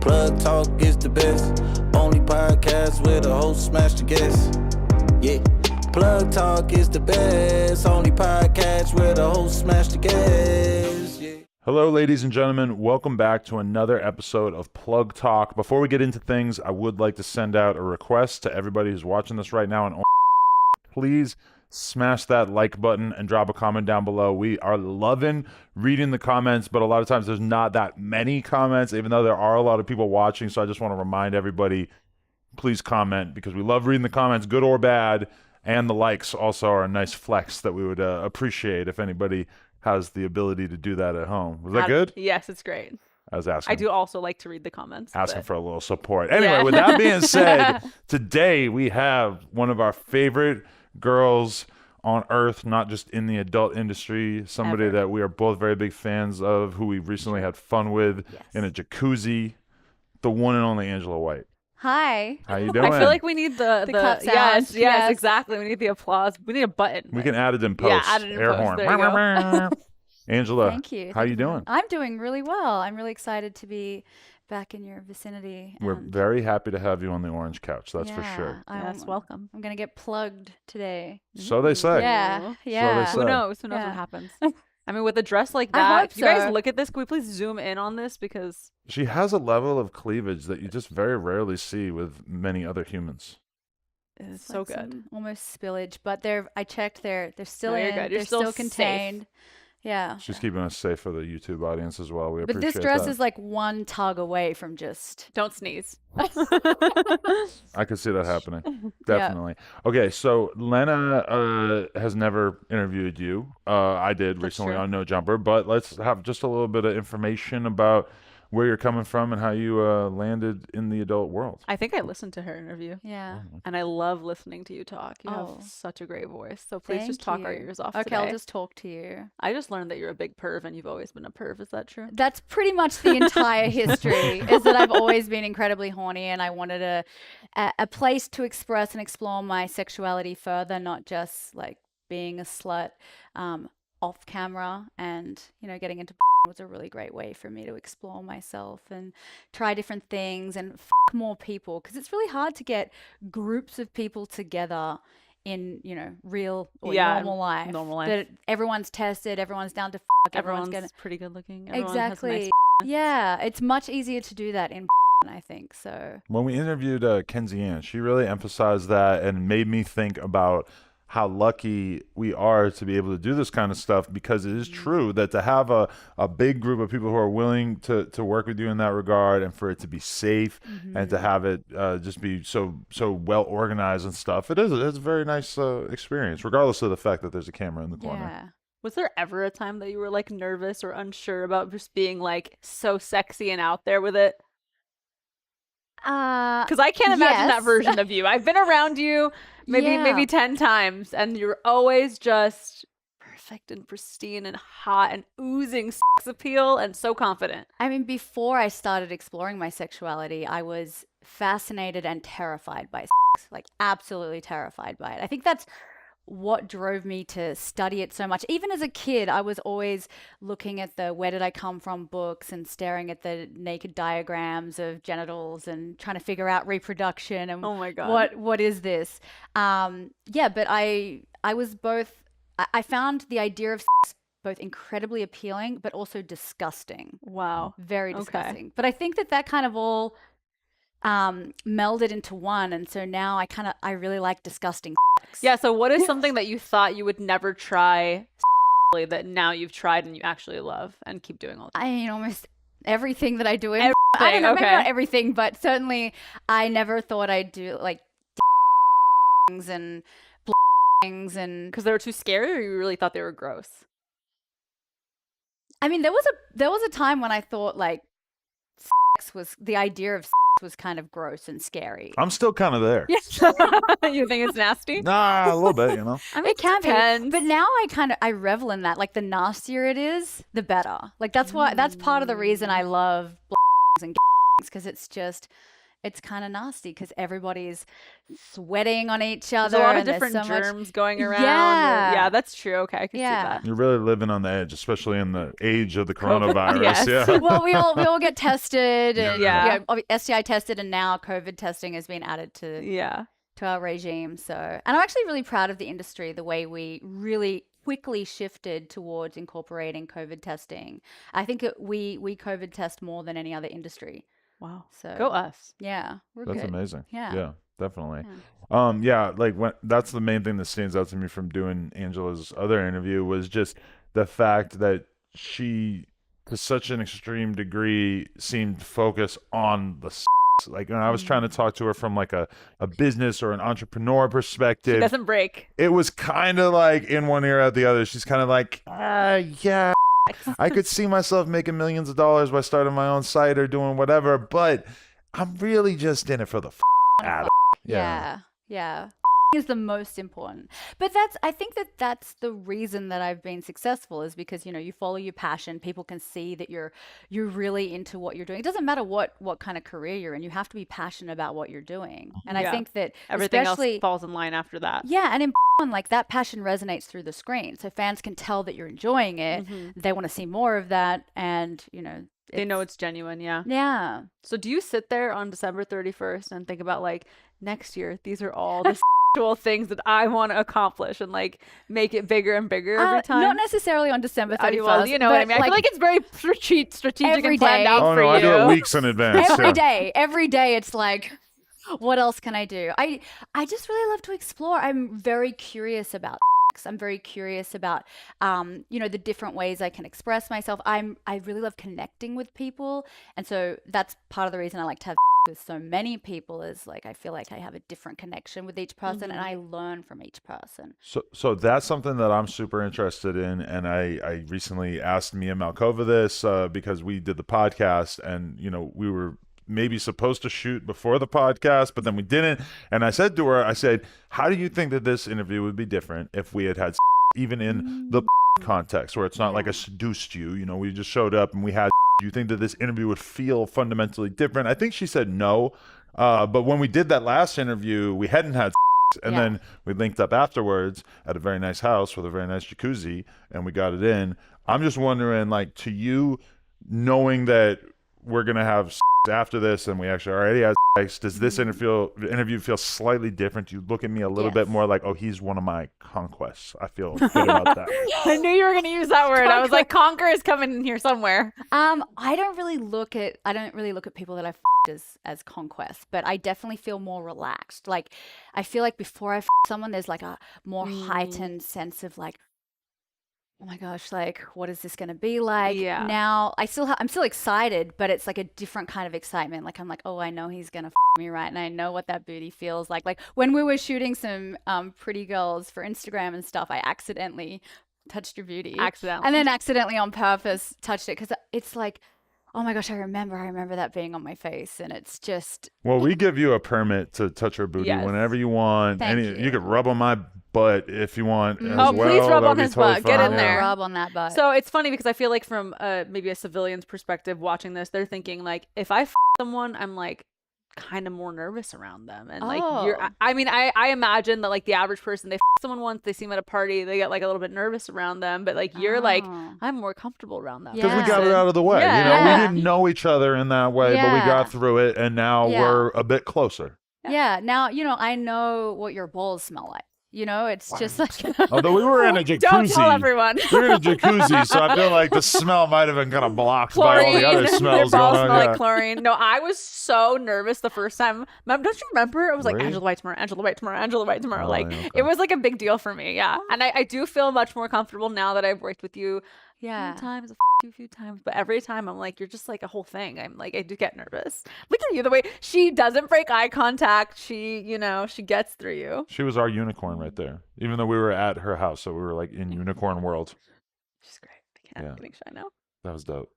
Plug Talk is the best. Only podcast where the host smash the guest. Yeah. Plug Talk is the best. Only podcast where the host smash the guest. Yeah. Hello, ladies and gentlemen. Welcome back to another episode of Plug Talk. Before we get into things, I would like to send out a request to everybody who's watching this right now. And please smash that like button and drop a comment down below. We are loving reading the comments, but a lot of times there's not that many comments, even though there are a lot of people watching. So I just want to remind everybody, please comment, because we love reading the comments, good or bad. And the likes also are a nice flex that we would appreciate if anybody has the ability to do that at home. Was that good? Yes, it's great. I was asking. I do also like to read the comments. Asking for a little support. Anyway, with that being said, today we have one of our favorite girls on earth, not just in the adult industry, somebody that we are both very big fans of, who we recently had fun with in a jacuzzi, the one and only Angela White. Hi. How you doing? I feel like we need the clap yes, sound. yes, exactly. We need the applause. We need a button. we can add it in post. Yeah, add it in Air post. horn. There you go. Angela, Thank you. how you doing? I'm doing really well. I'm really excited to be back in your vicinity. We're and very happy to have you on the orange couch. That's for sure. Yes, welcome. I'm going to get plugged today. So they say. Yeah. Yeah. say. Who knows? Who knows Yeah. what happens? I mean, with a dress like I that, hope if you guys so. look at this, can we please zoom in on this? Because She has a level of cleavage that you just very rarely see with many other humans. it's so like good. some almost spillage, but I checked they're still No, you're in. good. You're They're still still safe. contained. Yeah. She's keeping us safe for the YouTube audience as well. We But appreciate this dress that. is like one tug away from just Don't sneeze. I could see that happening. Definitely. Okay, so Lena has never interviewed you. I did recently true. on No Jumper, but let's have just a little bit of information about where you're coming from and how you landed in the adult world. I think I listened to her interview. yeah. And I love listening to you talk. You Oh. have such a great voice. So please just Thank talk our you. ears off Okay, today. I'll just talk to you. I just learned that you're a big perv and you've always been a perv. Is that true? That's pretty much the entire history, is that I've always been incredibly horny and I wanted a place to express and explore my sexuality further, not just like being a slut off camera. And, getting into was a really great way for me to explore myself and try different things and more people, because it's really hard to get groups of people together in, real or normal life. normal life. That everyone's tested, everyone's down to Everyone's gonna pretty good looking. Everyone exactly. Has nice Yeah, it's much easier to do that in I think so. When we interviewed Kenzie Ann, she really emphasized that and made me think about how lucky we are to be able to do this kind of stuff, because it is true that to have a big group of people who are willing to work with you in that regard, and for it to be safe and to have it just be so well organized and stuff, it's a very nice experience, regardless of the fact that there's a camera in the corner. Yeah. Was there ever a time that you were like nervous or unsure about just being like so sexy and out there with it? Because I can't imagine that yes. version of you. I've been around you maybe Yeah. 10 times, and you're always just perfect and pristine and hot and oozing sex appeal and so confident. I mean, before I started exploring my sexuality, I was fascinated and terrified by sex, like absolutely terrified by it. I think that's what drove me to study it so much. Even as a kid, I was always looking at the Where Did I Come From books and staring at the naked diagrams of genitals and trying to figure out reproduction and Oh my God. what is this? But I was both, I found the idea of sex both incredibly appealing but also disgusting. Wow. Very Okay. disgusting. But I think that kind of all melded into one, and so now I really like disgusting sex. Yeah, so what is something that you thought you would never try that now you've tried and you actually love and keep doing all the time? I mean, almost everything that I do in I Everything, don't know, maybe okay. not everything, but certainly I never thought I'd do like things and things and Because they were too scary, or you really thought they were gross? I mean, there was a time when I thought like sex was the idea of sex was kind of gross and scary. I'm still kind of there. You think it's nasty? Nah, a little bit, you know. I mean, It can depends. be, but now I revel in that. Like the nastier it is, the better. Like that's part of the reason I love and because it's just it's kind of nasty because everybody's sweating on each There's other. a lot of and there's different so much- germs going around. Yeah. Yeah, that's true. Okay, I can see Yeah. that. You're really living on the edge, especially in the age of the coronavirus. yes. Yeah. Well, we all get tested, and Yeah. STI tested, and now COVID testing has been added to Yeah. our regime. So, and I'm actually really proud of the industry, the way we really quickly shifted towards incorporating COVID testing. I think we COVID test more than any other industry. Wow. So Go us. yeah, we're That's good. amazing. Yeah. Yeah, definitely. Yeah, like that's the main thing that stands out to me from doing Angela's other interview was just the fact that she, to such an extreme degree, seemed focused on the like when I was trying to talk to her from like a business or an entrepreneur She perspective, doesn't break. it was kind of like in one ear out the other. She's kind of like, yeah, I could see myself making millions of dollars by starting my own site or doing whatever, but I'm really just in it for the ad. Yeah. Is the most important. But I think that's the reason that I've been successful is because, you follow your passion. People can see that you're really into what you're doing. It doesn't matter what kind of career you're in. You have to be passionate about what you're doing. And Yeah. I think that Everything especially else falls in line after that. yeah, and in like that passion resonates through the screen. So fans can tell that you're enjoying it. They want to see more of that, and They know it's genuine. Yeah. yeah. So do you sit there on December 31st and think about like next year, these are all the actual things that I want to accomplish and like make it bigger and bigger every time? Not necessarily on December 31st. Well, you know what I but, mean. I feel like it's very strategic every and planned day. out Oh for no, you. I do it weeks in advance. every yeah. day it's like, what else can I do? I just really love to explore. I'm very curious about I'm very curious about the different ways I can express myself. I really love connecting with people, and so that's part of the reason I like to have with so many people is like I feel like I have a different connection with each person and I learn from each person. So that's something that I'm super interested in, and I recently asked Mia Malkova this because we did the podcast, and we were maybe supposed to shoot before the podcast, but then we didn't. And I said to her, I said, how do you think that this interview would be different if we had even in the context where it's not like I seduced you, we just showed up and we had. Do you think that this interview would feel fundamentally different? I think she said no. But when we did that last interview, we hadn't had and then we linked up afterwards at a very nice house with a very nice jacuzzi, and we got it in. I'm just wondering, like, to you, knowing that we're going to have after this and we actually already had sex, does this interview feel slightly different? You look at me a little bit more like, oh, he's one of my conquests. I feel good about that. I knew you were going to use that word. I was like, conquer is coming in here somewhere. I don't really look at people that I've as conquests, but I definitely feel more relaxed. Like I feel like before I someone, there's like a more heightened sense of like, oh my gosh, like what is this going to be like? Yeah. Now I'm still excited, but it's like a different kind of excitement. Like I'm like, oh, I know he's going to me right, and I know what that booty feels like. Like when we were shooting some pretty girls for Instagram and stuff, I accidentally touched your booty. And then accidentally on purpose touched it because it's like, oh my gosh, I remember that being on my face, and it's just. Well, we give you a permit to touch her booty whenever you want. Thank you. You could rub on my butt if you want. As Oh, well. please rub That'd on be his totally butt. Get fine, in yeah. there. Rub on that butt. So it's funny because I feel like from maybe a civilian's perspective watching this, they're thinking like, if I someone, I'm like kind of more nervous around them. And like, I imagine that like the average person, they someone once, they see them at a party, they get like a little bit nervous around them. But like, you're like, I'm more comfortable around them. Because we got it out of the way. Yeah. We didn't know each other in that way, but we got through it, and now we're a bit closer. Yeah. Now, I know what your balls smell like. It's just like. Although we were in a jacuzzi. Don't tell everyone. We were in a jacuzzi, so I feel like the smell might have been kind of blocked by all the other Their smells balls going on. smell Yeah. like chlorine. No, I was so nervous the first time. Don't you remember? I was like, Were you? Angela White tomorrow, Angela White tomorrow, Angela White tomorrow. Oh, Like, yeah, okay. it was like a big deal for me. Yeah. And I do feel much more comfortable now that I've worked with you Yeah. a few times. But every time I'm like, you're just like a whole thing. I'm like, I do get nervous. Look at you, the way she doesn't break eye contact. She, she gets through you. She was our unicorn right there, even though we were at her house, so we were like in unicorn world. She's great. I'm Yeah. getting shy now. That was dope.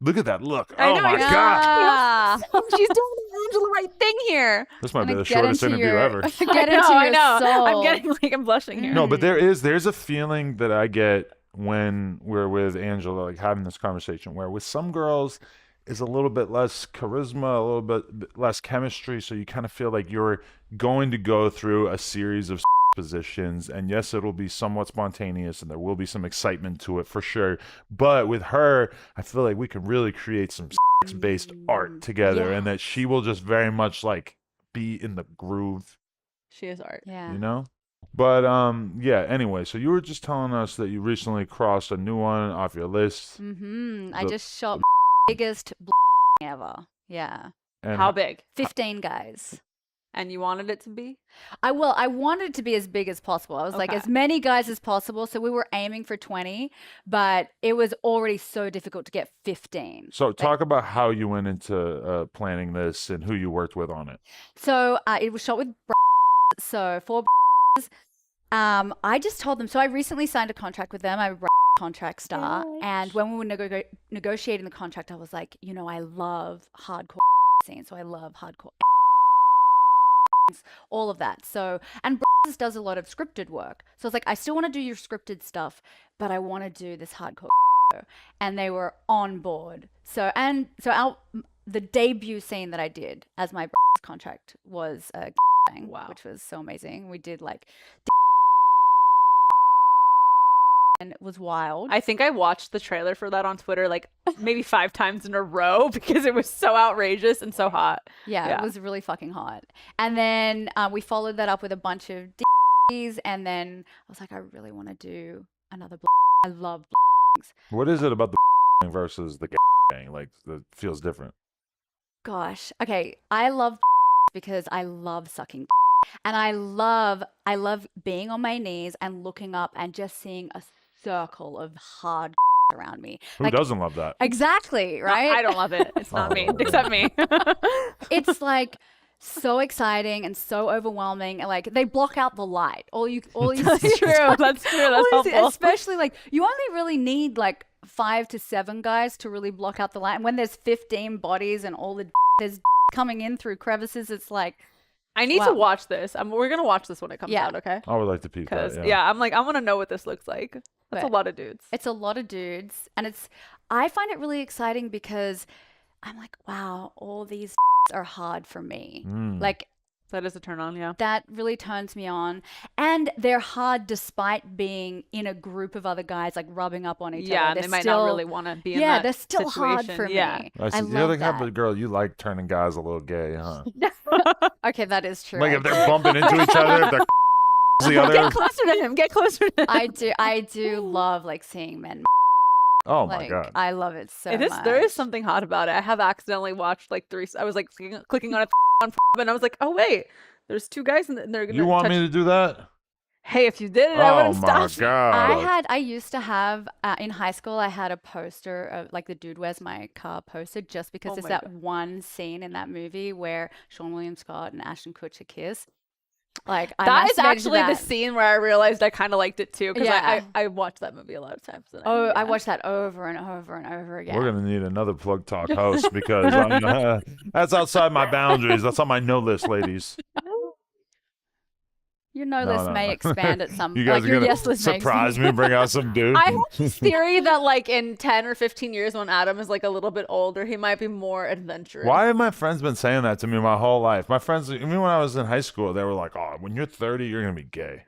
Look at that look. I Oh know, my yeah. god. Ah. She's doing the Angela White thing here. This might be Gonna the get shortest into interview your- ever. Get into I your know. soul. I'm getting like I'm blushing here. No, but there's a feeling that I get when we're with Angela, like having this conversation, where with some girls, is a little bit less charisma, a little bit less chemistry, so you kind of feel like you're going to go through a series of positions, and yes, it'll be somewhat spontaneous and there will be some excitement to it for sure, but with her I feel like we could really create some based art together, and that she will just very much like be in the groove. She is art. Yeah. You know? But yeah, anyway, so you were just telling us that you recently crossed a new one off your list. I just shot biggest ever. Yeah. And How big? 15 guys. And you wanted it to be? I wanted it to be as big as possible. I was like, Okay. as many guys as possible. So we were aiming for 20, but it was already so difficult to get 15. So talk about how you went into planning this and who you worked with on it. So it was shot with so 4 I just told them. So I recently signed a contract with them. I'm a contract star, and when we were negotiating the contract, I was like, you know, I love hardcore scene, so I love hardcore all of that. So, and does a lot of scripted work. So I was like, I still want to do your scripted stuff, but I want to do this hardcore. And they were on board. So the debut scene that I did as my contract was Wow. which was so amazing. We did like, and it was wild. I think I watched the trailer for that on Twitter like maybe 5 times in a row because it was so outrageous and so hot. Yeah, Yeah. it was really fucking hot. And then we followed that up with a bunch of D's, and then I was like, I really want to do another. I love. What is it about the versus the gang like that feels different? Gosh, okay, I love because I love sucking, and I love being on my knees and looking up and just seeing a circle of hard around me. Who doesn't love that? Exactly, right? I don't love it. It's not me, Oh. except me. It's like so exciting and so overwhelming, and like they block out the light. All you That's true. That's true. That's all you see- helpful. especially like you only really need like 5 to 7 guys to really block out the light. And when there's 15 bodies and all the there's coming in through crevices, it's like I need Wow. to watch this. We're gonna watch this when it comes Yeah. out, okay? I would like to peek that. Because I'm like, I want to know what this looks like. That's a But- lot of dudes. it's a lot of dudes, and I find it really exciting because I'm like, wow, all these are hard for me. Mm. Like That is a turn on, yeah. that really turns me on, and they're hard despite being in a group of other guys like rubbing up on each Yeah, other. and They're they might still, not really want to be in yeah, that they're still hard situation. for Yeah. me. I see. love You're the type that. of girl you like turning guys a little gay, huh? Okay, that is true. Like if they're bumping into each other, if they're the other. Get closer to him. Get closer to him. I do love like seeing men. Oh my Like god. I love it so It is. much. There is something hot about it. I have accidentally watched like 3. I was like clicking on it and I was like, oh wait, there's 2 guys and they're gonna. You want touch- me to do that? Hey, if you did it, I Oh wouldn't my stop. god. I used to have in high school. I had a poster of like the Dude Where's My Car poster, just because Oh there's my that God. one scene in that movie where Sean William Scott and Ashton Kutcher kiss. Like I That is masturbated to actually the that. scene where I realized I kind of liked it too because Yeah. I watched that movie a lot of times. And Oh, I yeah. watched that over and over and over again. We're gonna need another Plug Talk host because that's outside my boundaries. That's on my no list, ladies. Your no No, list no. may expand at some. You guys like, are your gonna yes list may surprise me expand. and bring out some dude. I have this theory that like in 10 or 15 years when Adam is like a little bit older, he might be more adventurous. Why have my friends been saying that to me my whole life? My friends, even when I was in high school, they were like, "Oh, when you're 30, you're gonna be gay."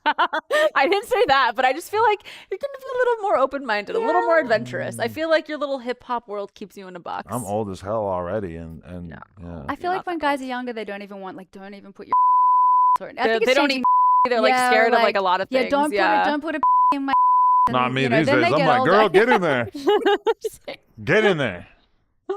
I didn't say that, but I just feel like you're gonna be a little more open-minded, a little more adventurous. I feel like your little hip hop world keeps you in a box. I'm old as hell already, and No. yeah. I feel You're like not when that guys are younger, they don't even put your. I They- think it's they don't changing. They're like Yeah, scared of like like, a lot of things. Yeah, don't put a in my. Not and, me you know, these then days. they I'm get like, older. girl, get in there, get in there,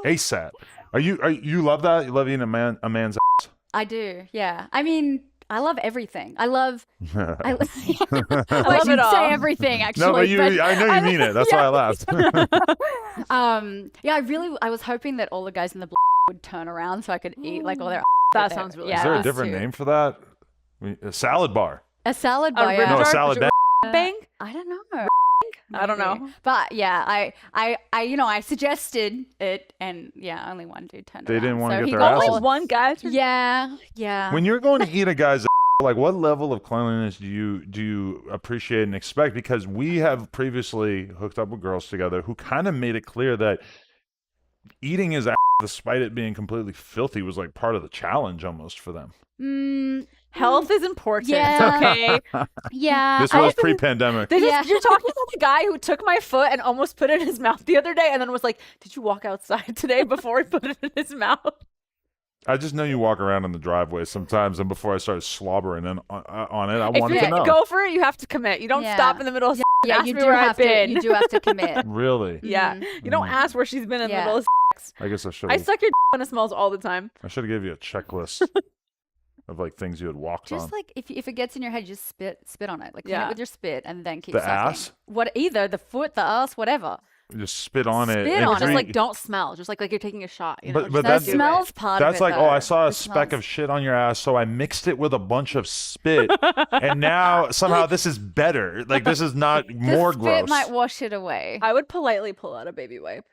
ASAP. Are you love that? You love eating a man's ass? I do. Yeah. I mean, I love everything. I love. I love shouldn't it all. say everything actually. No, but I know you mean it. That's why I laughed. Yeah, I was hoping that all the guys in the would turn around so I could eat like all their. That but sounds really Is there a us different too. name for that? A salad bar. A salad A bar. rib Yeah. No, a jar? salad bang. Bang? I don't know. I don't Maybe. know. But yeah, I suggested it, and yeah, only one dude turned They around. didn't wanna so get he their got asses- all- Only one guy. Yeah. When you're going to eat a guy's ass, like what level of cleanliness do you appreciate and expect? Because we have previously hooked up with girls together who kind of made it clear that eating his ass, despite it being completely filthy, was like part of the challenge almost for them. Health is important. Yeah. Okay. Yeah. This was pre-pandemic. You're talking about the guy who took my foot and almost put it in his mouth the other day, and then was like, "Did you walk outside today?" Before he put it in his mouth. I just know you walk around in the driveway sometimes, and before I started slobbering on it, I If wanted you to know. go for it, you have to commit. You don't stop in the middle of Yeah, ask you me do where have I've been. to. You do have to commit. Really? Yeah. You don't ask where she's been in the Yeah. middle of sex. I guess I should. I suck your when it smells all the time. I should have gave you a checklist of like things you had walked Just on. like if it gets in your head, you just spit on it. Like clean Yeah. it with your spit and then keep The sucking. ass? What either the foot, the ass, whatever. Just spit on it. Spit and on Just it. like drink- don't smell. Just like you're taking a shot. You know? But Just The that's- do it. smells part That's of it. like, oh, I though. saw a The speck smells. of shit on your ass, so I mixed it with a bunch of spit, and now somehow this is better. Like this is not more the spit gross. might wash it away. I would politely pull out a baby wipe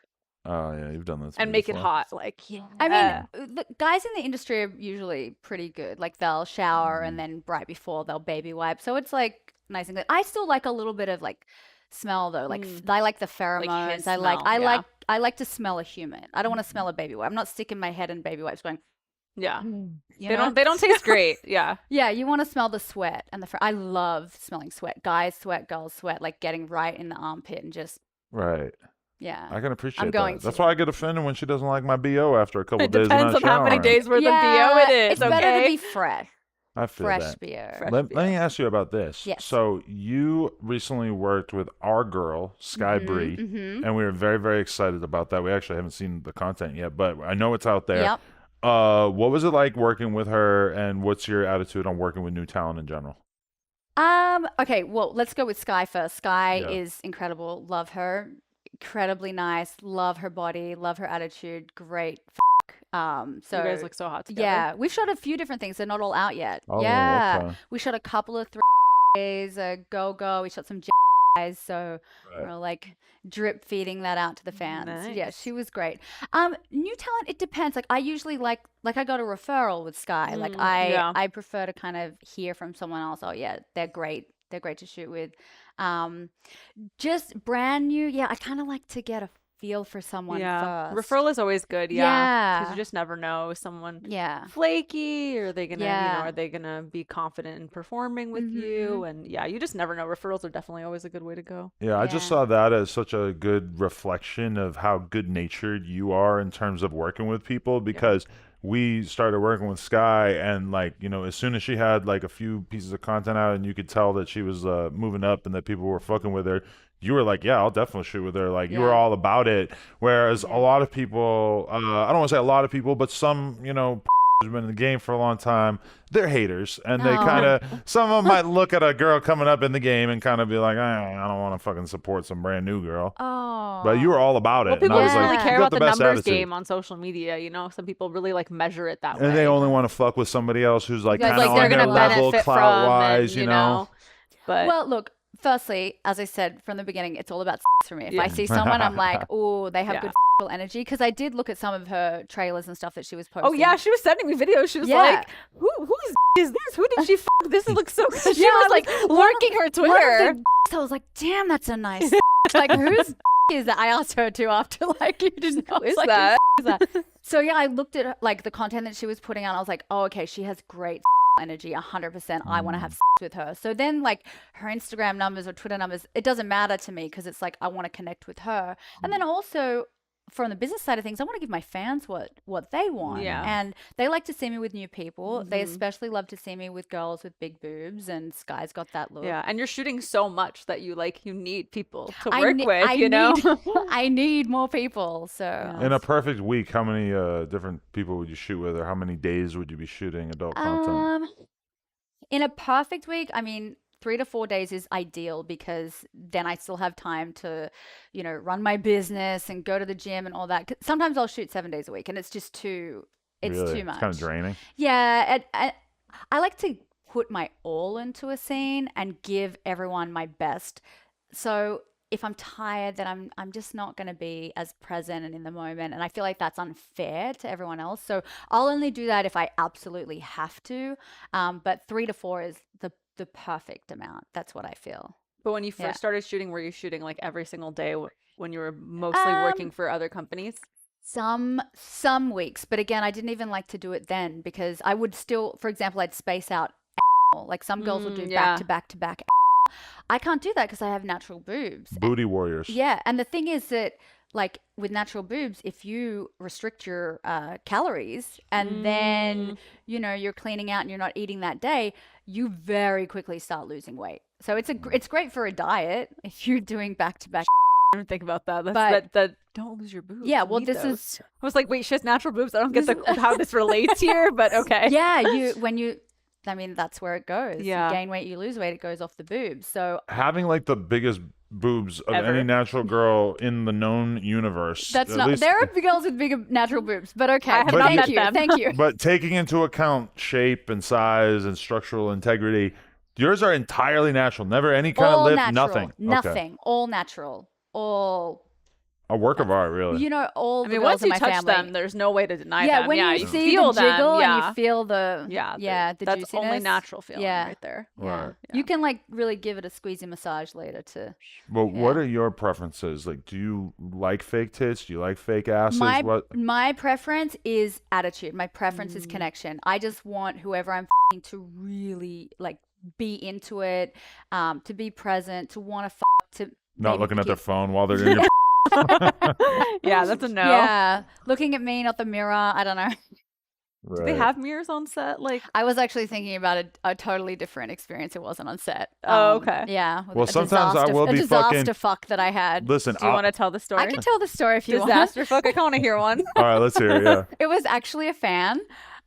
Oh yeah, you've done that. to and me make it before. hot. Like, yeah. I mean, the guys in the industry are usually pretty good. Like they'll shower Mm-hmm. and then right before they'll baby wipe. So it's like nice and good. I still like a little bit of like smell though. Like I like the pheromones. his I like smell, yeah. I like to smell a human. I don't want to smell a baby wipe. I'm not sticking my head in baby wipes going. Yeah. You They know? don't taste great. Yeah. Yeah, you want to smell the sweat and I love smelling sweat. Guys sweat, girls sweat, like getting right in the armpit and just Right. yeah. I can appreciate going that. That's to. why I get offended when she doesn't like my BO after a couple It days. depends of on not how many showering. days worth of BO it is. It's okay. better to be fresh. I feel Fresh that. beer. Fresh Let beer. me ask you about this. Yes. So you recently worked with our girl, Sky Bree, Mm-hmm. and we were very, very excited about that. We actually haven't seen the content yet, but I know it's out there. Yep. What was it like working with her, and what's your attitude on working with new talent in general? Okay, well, let's go with Sky first. Sky Yeah. is incredible. Love her. Incredibly nice. Love her body. Love her attitude. Great. So You guys look so hot together. yeah, we've shot a few different things. They're not all out yet. Oh, yeah. okay. We shot a couple of days, a go-go. We shot some guys, so Right. we're like drip feeding that out to the fans. Yeah, Nice. she was great. New talent, it depends. Like I usually like I got a referral with Sky. Like yeah. I prefer to kind of hear from someone else. Oh yeah, they're great. They're great to shoot with. Just brand new. Yeah, I kind of like to get a feel for someone Yeah. first. Referral is always good. Yeah. Because Yeah. you just never know. Is someone Yeah. flaky? Or are they gonna, Yeah. are they gonna be confident in performing with you? And yeah, you just never know. Referrals are definitely always a good way to go. Yeah, I just Yeah. saw that as such a good reflection of how good-natured you are in terms of working with people because we started working with Sky and like, as soon as she had like a few pieces of content out and you could tell that she was moving up and that people were fucking with her, you were like, yeah, I'll definitely shoot with her. Like you were Yeah. all about it. Whereas a lot of people, I don't want to say a lot of people, but some, who's been in the game for a long time, they're haters, and they Oh. kind of some of them might look at a girl coming up in the game and kind of be like, I don't want to fucking support some brand new girl. Oh. But you were all about it, Well, and people I was don't like, really you care got about the the best numbers attitude. game on social media. Some people really like measure it that way. And they only want to fuck with somebody else who's like guys kind of like on they're their gonna level, benefit from, clout wise, and, you know. But Well, look, firstly, as I said from the beginning, it's all about for me. If I Yeah. see someone, I'm like, oh, they have Yeah. good energy. Because I did look at some of her trailers and stuff that she was posting. oh yeah, she was sending me videos. She was Yeah. like, "Who is this? Who did she fuck? This looks so good." She Yeah, was I like was- lurking her One of Twitter. the I was like, damn, that's a nice. Like, whose is that? I asked her to after, like, you didn't know. I was is like, that? Who is that? So yeah, I looked at like the content that she was putting out. I was like, oh, okay, she has great energy, 100%. I want to have with her. So then, like her Instagram numbers or Twitter numbers, it doesn't matter to me because it's like I want to connect with her. And then also from the business side of things, I want to give my fans what they want. Yeah. And they like to see me with new people. They Mhm. especially love to see me with girls with big boobs, and Sky's got that look. Yeah, and you're shooting so much that you need people to I work ne- with. I You know. need- I need more people. So Yeah. In a perfect week, how many different people would you shoot with, or how many days would you be shooting adult content? In a perfect week, I mean, 3 to 4 days is ideal because then I still have time to, run my business and go to the gym and all that. 'Cause sometimes I'll shoot 7 days a week and it's just it's Really? too much. It's kind of draining. Yeah. I like to put my all into a scene and give everyone my best. So if I'm tired, then I'm just not going to be as present and in the moment. And I feel like that's unfair to everyone else. So I'll only do that if I absolutely have to. But 3 to 4 is the perfect amount. That's what I feel. But when you first Yeah. started shooting, were you shooting like every single day when you were mostly working for other companies? Some weeks, but again, I didn't even like to do it then because I would still, for example, I'd space out. Like some girls will do back to back to back. I can't do that because I have natural boobs. Booty warriors. Yeah, and the thing is that like with natural boobs, if you restrict your calories and then you're cleaning out and you're not eating that day, you very quickly start losing weight. So it's great for a diet if you're doing back to back. I didn't think about that. That don't lose your boobs. Yeah, You well, need this those. is I was like, wait, she has natural boobs. I don't get how this relates here, but okay. yeah. I mean, that's where it goes. Yeah. You gain weight, you lose weight, it goes off the boobs. So Having like the biggest boobs of Ever. any natural girl in the known universe. that's at not. least- There are girls with bigger natural boobs, but okay. I have not Thank met you. them. Thank you. But taking into account shape and size and structural integrity, yours are entirely natural. Never any kind of All lip, natural. nothing. Nothing. Okay. All natural. All. A work of art, really. All I the mean, girls once in you my touch family. them, there's no way to deny Yeah, them. when Yeah, you see feel the jiggle them. and you feel the the that's only juiciness. natural feeling Yeah. right there. Yeah. Right. You can like really give it a squeezy massage later to Well, what Yeah. are your preferences? Like, do you like fake tits? Do you like fake asses? my What? my preference is attitude. My preference Mm. is connection. I just want whoever I'm to really like be into it, to be present, to want to Not maybe looking at their give- phone while they're in your. Yeah, that's a no. Yeah, looking at me, not the mirror. I don't know. Do they Right. have mirrors on set? Like, I was actually thinking about a totally different experience. It wasn't on set. Oh, okay. Yeah. Well, sometimes I will a be disaster fucking- fuck that I had. Listen, do you want to tell the story? I can tell the story if you want. Disaster fuck. I kind of want to hear one. all right, let's hear it. Yeah. It was actually a fan.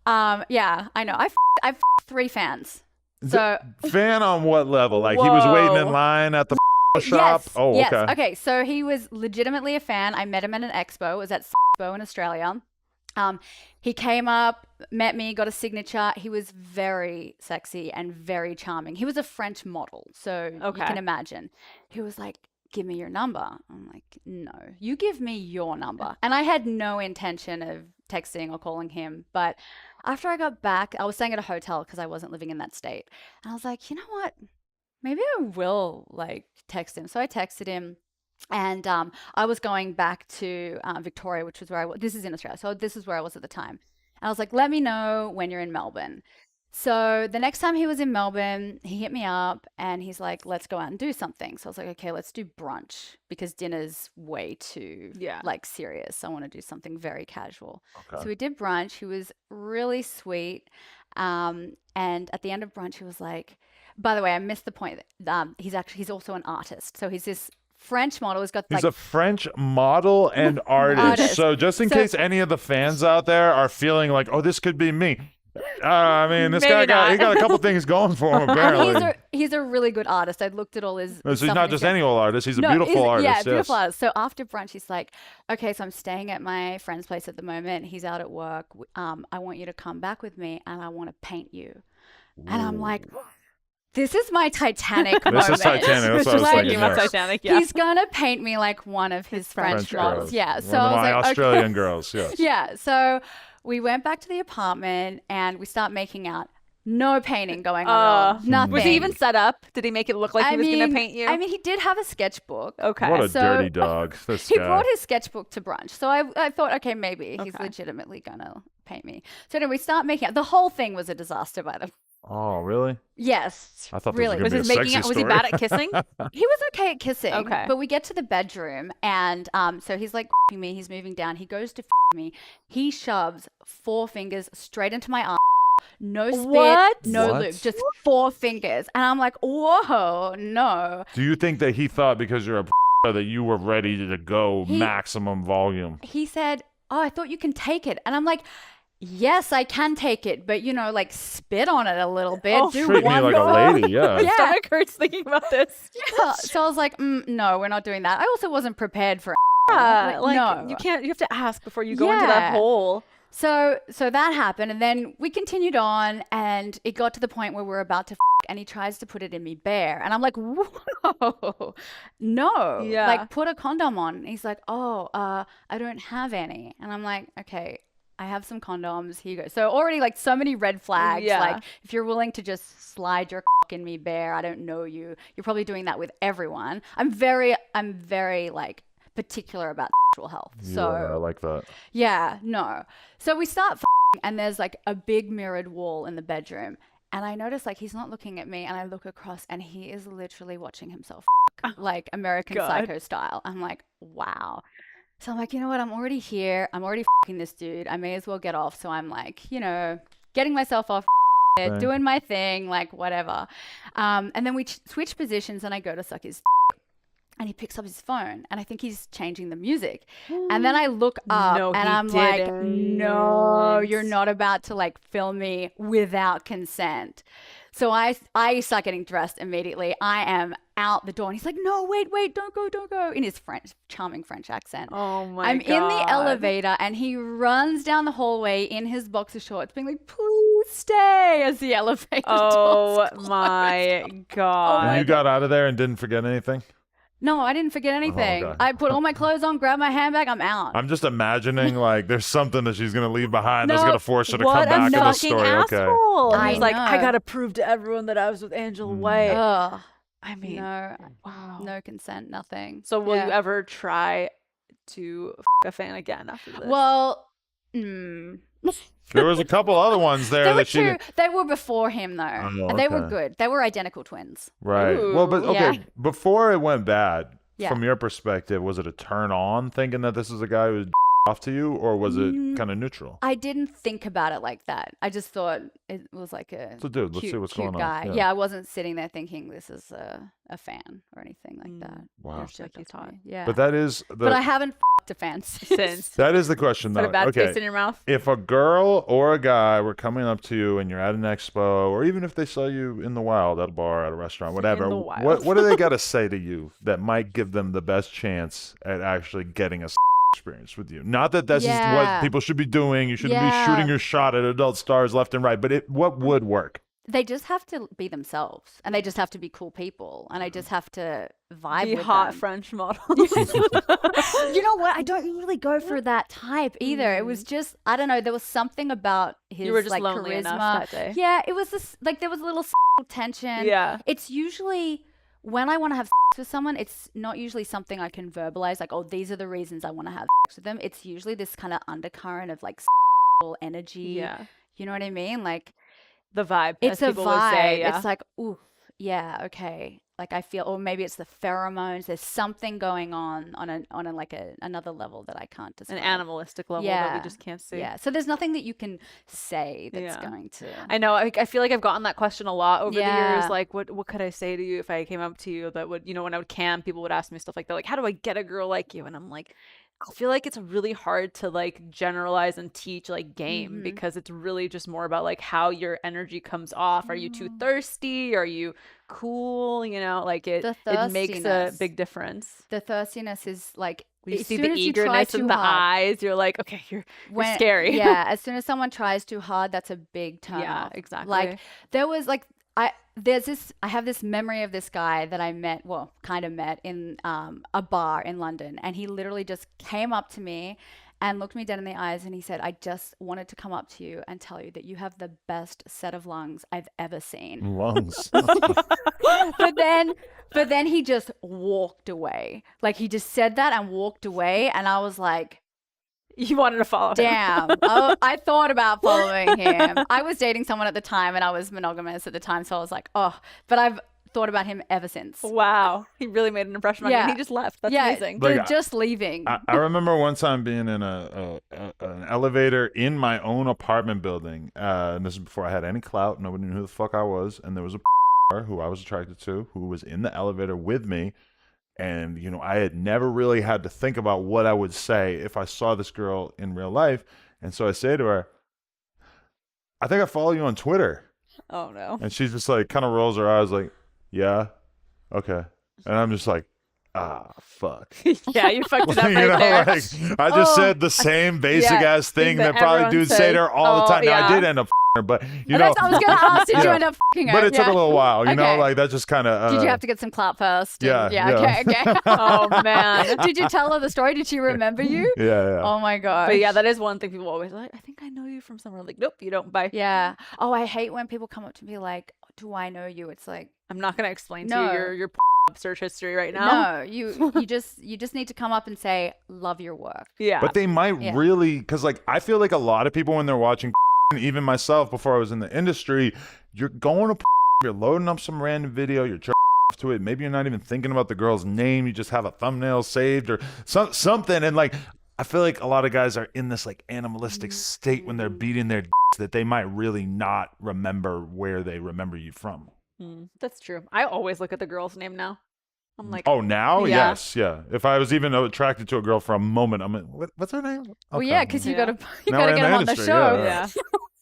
Yeah, I know. I've 3 fans. So Fan on what level? Like he was waiting in Whoa. line at the shop. yes, Oh, yes. okay. Okay, so he was legitimately a fan. I met him at an expo. It was at Expo in Australia. He came up, met me, got a signature. He was very sexy and very charming. He was a French model, so you Okay. can imagine. He was like, "Give me your number." I'm like, "No, you give me your number." And I had no intention of texting or calling him, but after I got back, I was staying at a hotel because I wasn't living in that state. And I was like, you know what? Maybe I will like text him. So I texted him. And I was going back to Victoria, which was where I was. This is in Australia. So this is where I was at the time. And I was like, let me know when you're in Melbourne. So the next time he was in Melbourne, he hit me up and he's like, let's go out and do something. So I was like, okay, let's do brunch because dinner's way too like serious. I want to do something very casual. Okay. So we did brunch. He was really sweet. And at the end of brunch, he was like, by the way, I missed the point. He's also an artist. So he's this French model. He's got He's like a French model and artist. Artist. So just in So- case any of the fans out there are feeling like, oh, this could be me. I mean, this Maybe guy got not. a couple things going for him apparently. he's a really good artist. I looked at all his. So he's stuff not on just Instagram. any old artist. He's a No, beautiful artist. Yeah, yes. beautiful artist. So after brunch, he's like, okay, so I'm staying at my friend's place at the moment. He's out at work. I want you to come back with me and I want to paint you. And I'm like, this is my Titanic moment. This is Titanic. That's what I was Just Like, thinking. about Yes. Titanic. Yeah. He's gonna paint me like one of his French models. girls. Yeah. One So of I was my like, Australian okay. girls. Yes. Yeah. So we went back to the apartment and we start making out. No painting going on. Nothing. Was he even set up? Did he make it look like he was going to paint you? I mean, he did have a sketchbook. okay. What a So- dirty dog. This He guy. brought his sketchbook to brunch. So I thought, okay, maybe he's Okay. legitimately going to paint me. So anyway, we start making out. The whole thing was a disaster, by the way. Oh, really? Yes. I thought this really. was was gonna he be a making sexy out? Was he story. bad at kissing? He was okay at kissing. Okay. But we get to the bedroom and so he's like me. He's moving down. He goes to me. He shoves 4 fingers straight into my arm. No spit, What? no What? lube, just 4 fingers. And I'm like, whoa, no. Do you think that he thought because you're a that you were ready to go He- maximum volume? He said, oh, I thought you can take it. And I'm like, yes, I can take it, but like spit on it a little bit. Oh, Do Treat me one like a more. lady. Yeah. My Yeah. stomach hurts thinking about this. So I was like, no, we're not doing that. I also wasn't prepared for Yeah, Like, like no. you can't. You have to ask before you go into that Yeah. hole. So that happened, and then we continued on, and it got to the point where we're about to and he tries to put it in me bare, and I'm like, whoa, no, Yeah. like put a condom on. And he's like, oh, I don't have any, and I'm like, okay, I have some condoms. Here you go. So already like so many red flags. Yeah. Like if you're willing to just slide your in me bare, I don't know you. You're probably doing that with everyone. I'm very like particular about menstrual health. Yeah, So I like that. yeah, no. So we start and there's like a big mirrored wall in the bedroom. And I notice like he's not looking at me, and I look across and he is literally watching himself like American God. Psycho style. I'm like, wow. So I'm like, you know what? I'm already here. I'm already this dude. I may as well get off. So I'm like, getting myself off, Right. doing my thing, like whatever. And then we switch positions, and I go to suck his and he picks up his phone, and I think he's changing the music. And then I look up No, and he I'm like, didn't. no, you're not about to like film me without consent. So I start getting dressed immediately. I am out the door, and he's like, no, wait, don't go, in his charming French accent. Oh my I'm God. in the elevator, and he runs down the hallway in his boxer shorts, being like, please stay, as the elevator Oh doors close. my God. And you got out of there and didn't forget anything? No, I didn't forget anything. okay. I put all my clothes on, grabbed my handbag, I'm out. I'm just imagining like there's something that she's gonna leave behind that's No, gonna force her to what come a back in the fucking story. Okay. asshole. I He's like, I know. gotta prove to everyone that I was with Angela White. Ugh, I mean, no, wow. no consent, nothing. So will Yeah. you ever try to a fan again after this? Well, There was a couple other ones there they were that she did. they were before him though, Oh, and they were okay. good. They were identical twins. Right. Well, but Ooh. okay, Yeah. before it went bad, Yeah. from your perspective, was it a turn on thinking that this is a guy who's off to you, or was it kind of neutral? I didn't think about it like that. I just thought it was like a So, dude, let's cute, see what's cute going guy. on. Yeah. I wasn't sitting there thinking this is a fan or anything like that. Wow. Just like you That's thought. me. Yeah. But that is But I the haven't a fan Since. that is the question Put though. a bad Okay. taste in your mouth. If a girl or a guy were coming up to you and you're at an expo, or even if they saw you in the wild at a bar, at a restaurant, whatever, the wild. what do they got to say to you that might give them the best chance at actually getting a experience with you? Not that this is what Yeah. people should be doing. You shouldn't be Yeah. shooting your shot at adult stars left and right. But what would work? They just have to be themselves, and they just have to be cool people, and I just have to vibe Be with hot them. French model. You know what? I don't usually go for that type either. It was just, I don't know, there was something about his You were just like lonely charisma. enough that day. Yeah, it was this like there was a little tension. Yeah. It's usually when I want to have with someone, it's not usually something I can verbalize like, oh, these are the reasons I want to have with them. It's usually this kind of undercurrent of like energy. Yeah. You know what I mean? Like The vibe. it's as a people vibe. would say, yeah. It's like, ooh, yeah, okay. Like I feel, or maybe it's the pheromones. There's something going on another level that I can't an describe. animalistic level that Yeah. we just can't see. Yeah. So there's nothing that you can say that's Yeah. going to. I know. I feel like I've gotten that question a lot over the Yeah. years. Like, what could I say to you if I came up to you that would, when I would camp, people would ask me stuff like that. Like, how do I get a girl like you? And I'm like, I feel like it's really hard to like generalize and teach like game because it's really just more about like how your energy comes off. Are you too thirsty? Are you cool? Like it makes a thirstiness. big difference. The thirstiness is like You as see soon the as you try eagerness in too the hard, eyes. You're like, okay, you're when- scary. Yeah, as soon as someone tries too hard, that's a big turn Yeah, off. exactly. Like there was like I have this memory of this guy that I met, well, kind of met in a bar in London, and he literally just came up to me and looked me dead in the eyes, and he said, I just wanted to come up to you and tell you that you have the best set of lungs I've ever seen. Lungs. but then he just walked away. Like he just said that and walked away, and I was like, You wanted to follow him. damn. I thought about following him. I was dating someone at the time, and I was monogamous at the time, so I was like, oh, but I've thought about him ever since. Wow. He really made an impression on you. And Yeah. he just left. That's Yeah, amazing. they're Like, just leaving. I remember one time being in an elevator in my own apartment building, and this is before I had any clout. Nobody knew who the fuck I was, and there was a who I was attracted to who was in the elevator with me, and I had never really had to think about what I would say if I saw this girl in real life, and so I say to her, "I think I follow you on Twitter," Oh, no. and she's just like kind of rolls her eyes like, "Yeah, okay," and I'm just like, "Ah, fuck." Yeah, you fucked it up right You know, there. like I just Oh, said the same basic yeah, ass thing thing that that probably everyone dudes say says. to her all the Oh, time. Now, I yeah. did end up her, but you And know, I was going to ask, did you Yeah. end up f***ing her? but it took a Yeah. little while. You know, Okay. like that just kind of. Did you have to get some clout first? Yeah, yeah. Okay. Oh, man. Did you tell her the story? Did she remember you? Yeah, yeah. Oh my god. But yeah, that is one thing people always like, I think I know you from somewhere. Like, nope, you don't. Bye. Yeah. Oh, I hate when people come up to me like, do I know you? It's like, I'm not going to explain to No. you your search history right now. No, you just need to come up and say, love your work. Yeah. But they might Yeah. really, because like I feel like a lot of people when they're watching, even myself before I was in the industry, you're going to, you're loading up some random video, you're to it. Maybe you're not even thinking about the girl's name. You just have a thumbnail saved or something. And like, I feel like a lot of guys are in this like animalistic state when they're beating their that they might really not remember where they remember you from. That's true. I always look at the girl's name now. I'm like, Oh, now? Yeah. Yes. Yeah. If I was even attracted to a girl for a moment, I'm like, what's her name? Well, Okay. yeah, because you Yeah. gotta Now we're in get the them on the industry, show. yeah.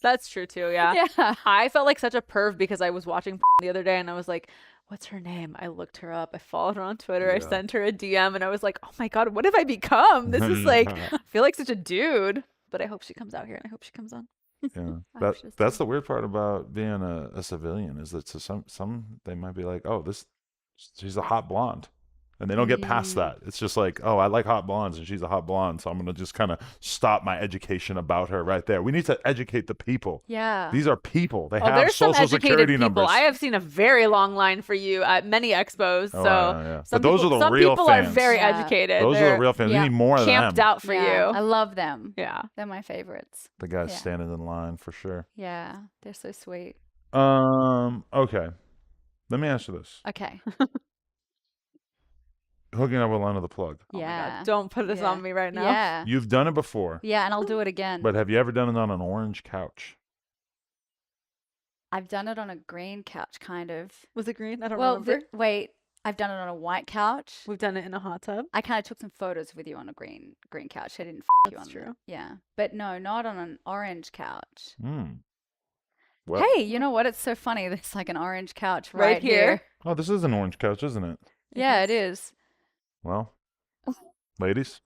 That's true too. Yeah. Yeah. I felt like such a perv because I was watching the other day and I was like, what's her name? I looked her up. I followed her on Twitter. I Yeah. sent her a DM and I was like, oh my God, what have I become? This is like, I feel like such a dude. But I hope she comes out here and I hope she comes on. Yeah, I that hope she does that's too. the weird part about being a civilian is that to some they might be like, oh, she's a hot blonde, and they don't get past that. It's just like, oh, I like hot blondes and she's a hot blonde, so I'm gonna just kind of stop my education about her right there. We need to educate the people. Yeah. These are people. They Oh, have there's some social educated security people. numbers. I have seen a very long line for you at many expos. Oh, So yeah. some But those people, are the some real people fans. are very Yeah. educated. Those are They're the real fans. yeah, We need more of camped them. out for Yeah, I you. love them. Yeah. They're my favorites. The guys Yeah. standing in line for sure. Yeah, they're so sweet. Okay. Let me ask you this: Okay. hooking up with Lana the Plug. Oh my God, Yeah. don't put this Yeah. on me right now. Yeah. You've done it before, Yeah, and I'll do it again. but have you ever done it on an orange couch? I've done it on a green couch, kind of. Was it green? I don't Well, remember. wait, I've done it on a white couch. We've done it in a hot tub. I kind of took some photos with you on a green couch. I didn't you That's on true. that. Yeah, but no, not on an orange couch. Well, Hey, you know what? It's so funny. There's like an orange couch Right right, here. oh, this is an orange couch, isn't it? Yeah, it is. Well, ladies,